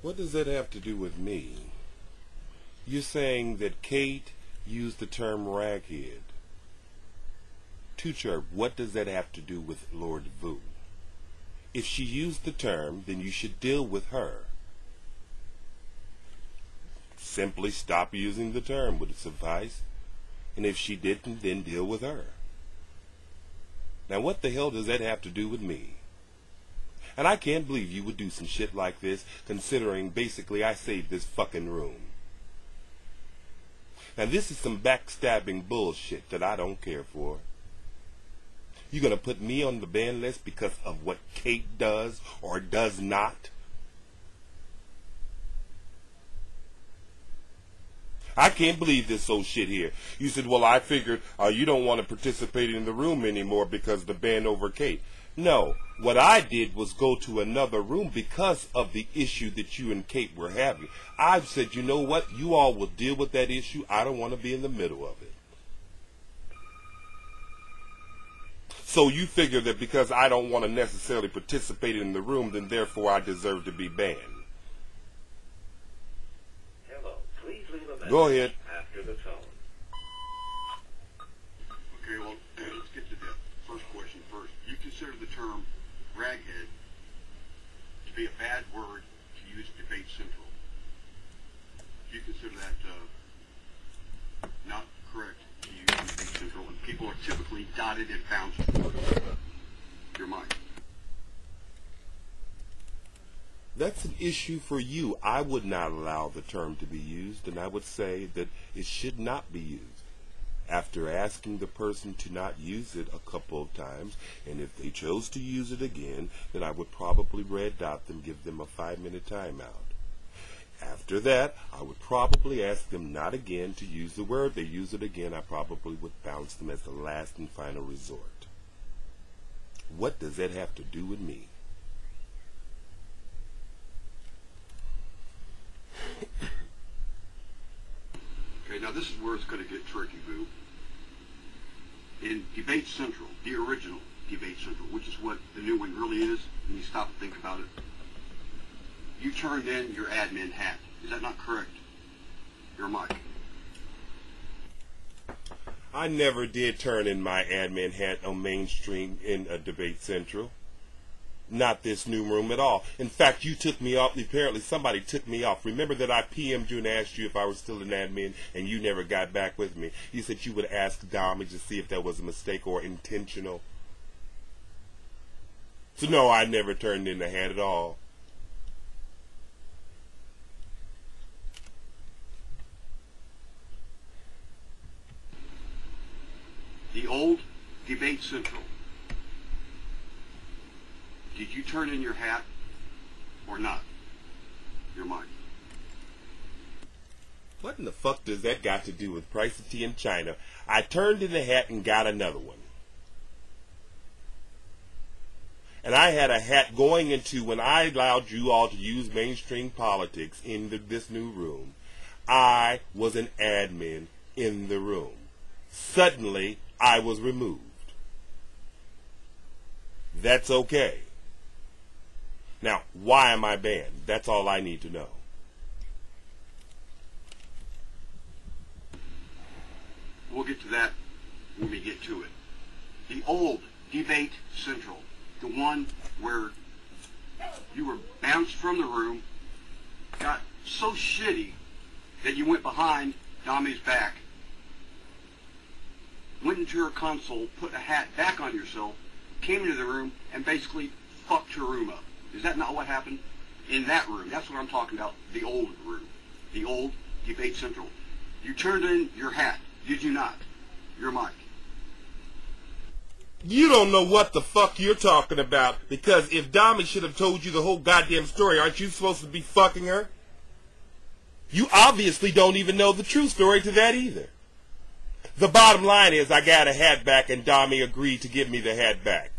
What does that have to do with me? You're saying that Kate used the term raghead. Tucherb, what does that have to do with Lord Voo? If she used the term, then you should deal with her. Simply stop using the term would suffice. And if she didn't, then deal with her. Now what the hell does that have to do with me? And I can't believe you would do some shit like this, considering basically I saved this fucking room. Now this is some backstabbing bullshit that I don't care for. You gonna put me on the ban list because of what Kate does or does not? I can't believe this old shit here. You said, well, I figured you don't want to participate in the room anymore because the ban over Kate. No, what I did was go to another room because of the issue that you and Kate were having. I've said, you know what, you all will deal with that issue. I don't want to be in the middle of it. So you figure that because I don't want to necessarily participate in the room, then therefore I deserve to be banned. Hello, please leave a message Go ahead. after the tone. Okay, well, let's get to the first question first. You consider the term raghead to be a bad word to use at Debate Central. Do you consider that not correct to use at Debate Central? And people are typically dotted and bounced words. Your mic. That's an issue for you. I would not allow the term to be used, and I would say that it should not be used. After asking the person to not use it a couple of times, and if they chose to use it again, then I would probably red dot them, give them a 5-minute timeout. After that, I would probably ask them not again to use the word. If they use it again, I probably would bounce them as the last and final resort. What does that have to do with me? Okay, now this is where it's going to get tricky, Boo. In Debate Central, the original Debate Central, which is what the new one really is, when you stop and think about it, you turned in your admin hat. Is that not correct? Your mic. I never did turn in my admin hat on mainstream in a Debate Central. Not this new room at all. In fact, you took me off. Apparently somebody took me off. Remember that I PM'd you and asked you if I was still an admin, and you never got back with me. You said you would ask Dommy to see if that was a mistake or intentional. So no, I never turned in the hat at all. The old Debate Central. Did you turn in your hat or not? Your mic. What in the fuck does that got to do with price of tea in China? I turned in the hat and got another one. And I had a hat going into when I allowed you all to use mainstream politics in this new room. I was an admin in the room. Suddenly, I was removed. That's okay. Now, why am I banned? That's all I need to know. We'll get to that when we get to it. The old Debate Central, the one where you were bounced from the room, got so shitty that you went behind Dommy's back, went into her console, put a hat back on yourself, came into the room, and basically fucked her room up. Is that not what happened? In that room. That's what I'm talking about, the old room. The old Debate Central. You turned in your hat, did you not? Your mic. You don't know what the fuck you're talking about, because if Dommy should have told you the whole goddamn story, aren't you supposed to be fucking her? You obviously don't even know the true story to that either. The bottom line is I got a hat back and Dommy agreed to give me the hat back.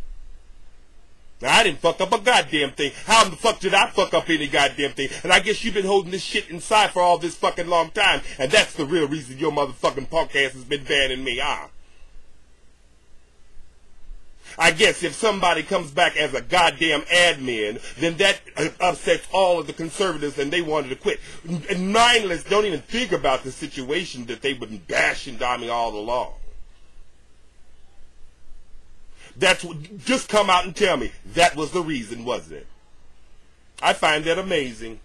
Now, I didn't fuck up a goddamn thing. How in the fuck did I fuck up any goddamn thing? And I guess you've been holding this shit inside for all this fucking long time, and that's the real reason your motherfucking punk ass has been banning me, huh? I guess if somebody comes back as a goddamn admin, then that upsets all of the conservatives and they wanted to quit. And mindless, don't even think about the situation that they've been bashing Dami all along. That's what, just come out and tell me that was the reason, wasn't it? I find that amazing.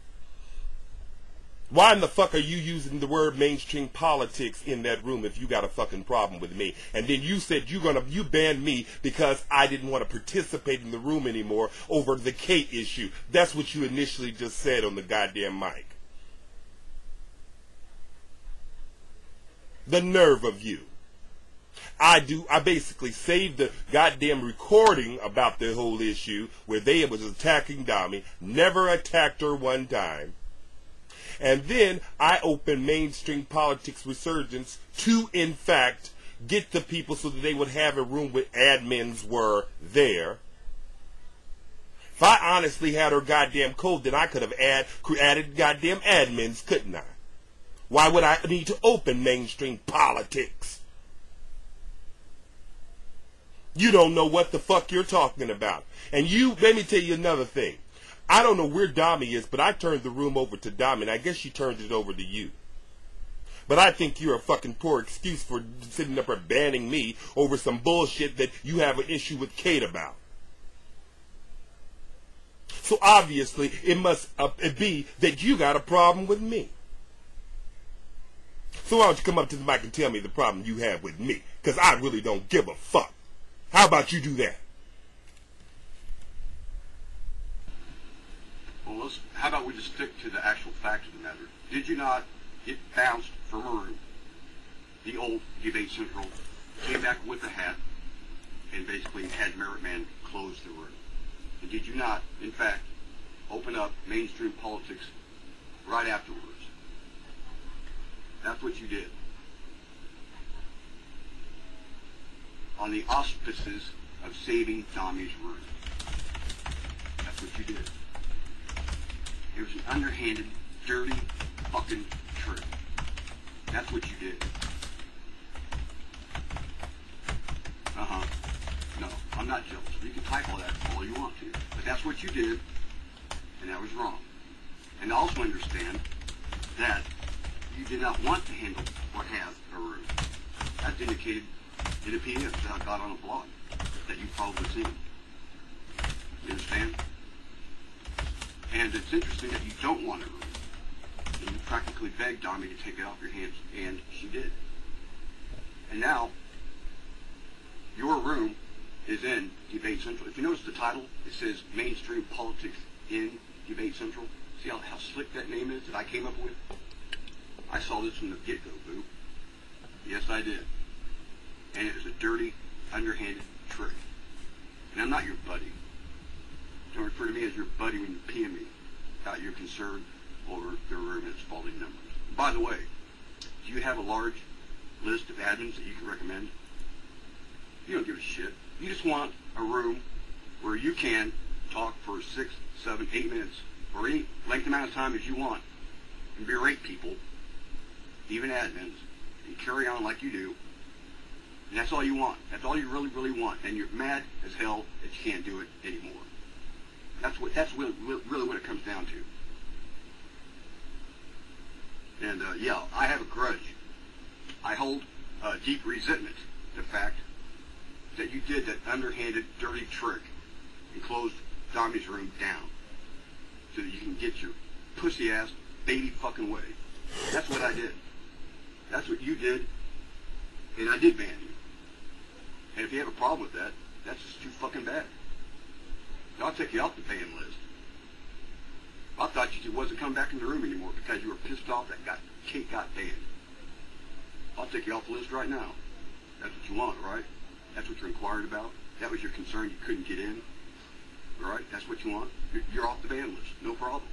Why in the fuck are you using the word mainstream politics in that room if you got a fucking problem with me? And then you said you banned me because I didn't want to participate in the room anymore over the Kate issue. That's what you initially just said on the goddamn mic. The nerve of you. I basically saved the goddamn recording about the whole issue where they was attacking Dami, never attacked her one time. And then I opened mainstream politics resurgence to, in fact, get the people so that they would have a room where admins were there. If I honestly had her goddamn code, then I could have added goddamn admins, couldn't I? Why would I need to open mainstream politics? You don't know what the fuck you're talking about. And let me tell you another thing. I don't know where Dami is, but I turned the room over to Dami, and I guess she turned it over to you. But I think you're a fucking poor excuse for sitting up there banning me over some bullshit that you have an issue with Kate about. So obviously, it must be that you got a problem with me. So why don't you come up to the mic and tell me the problem you have with me? Because I really don't give a fuck. How about you do that? Well, how about we just stick to the actual fact of the matter? Did you not get bounced from a room? The old Debate Central came back with a hat and basically had Merit Man close the room. And did you not, in fact, open up mainstream politics right afterwards? That's what you did. On the auspices of saving Dami's room. That's what you did. It was an underhanded, dirty fucking trick. That's what you did. No, I'm not jealous. You can type all that all you want to. But that's what you did, and that was wrong. And also understand that you did not want to handle or have a room. That's indicated in a PDF that I got on a blog that you've probably seen. You understand? And it's interesting that you don't want a room. And you practically begged Dami to take it off your hands, and she did. And now, your room is in Debate Central. If you notice the title, it says Mainstream Politics in Debate Central. See how slick that name is that I came up with? I saw this from the get-go, boo. Yes, I did. And it was a dirty, underhanded trick. And I'm not your buddy. Don't refer to me as your buddy when you PM me about your concern over the room and its faulty numbers. By the way, do you have a large list of admins that you can recommend? You don't give a shit. You just want a room where you can talk for 6, 7, 8 minutes, or any length amount of time as you want, and berate people, even admins, and carry on like you do. And that's all you want. That's all you really, really want. And you're mad as hell that you can't do it anymore. That's really what it comes down to. And yeah, I have a grudge. I hold deep resentment the fact that you did that underhanded, dirty trick and closed Dami's room down so that you can get your pussy-ass baby fucking way. That's what I did. That's what you did, and I did ban you. And if you have a problem with that, that's just too fucking bad. I'll take you off the ban list. I thought you wasn't coming back in the room anymore because you were pissed off that Kate got banned. I'll take you off the list right now. That's what you want, right? That's what you're inquiring about? That was your concern, you couldn't get in? All right? That's what you want? You're off the ban list. No problem.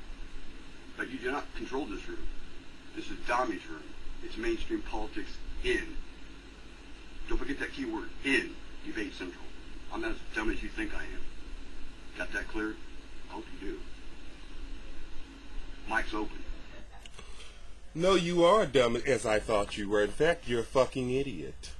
But you do not control this room. This is Dami's room. It's mainstream politics in. Don't forget that keyword, in Debate Central. I'm not as dumb as you think I am. Got that clear? I hope you do. Mic's open. No, you are dumb as I thought you were. In fact, you're a fucking idiot.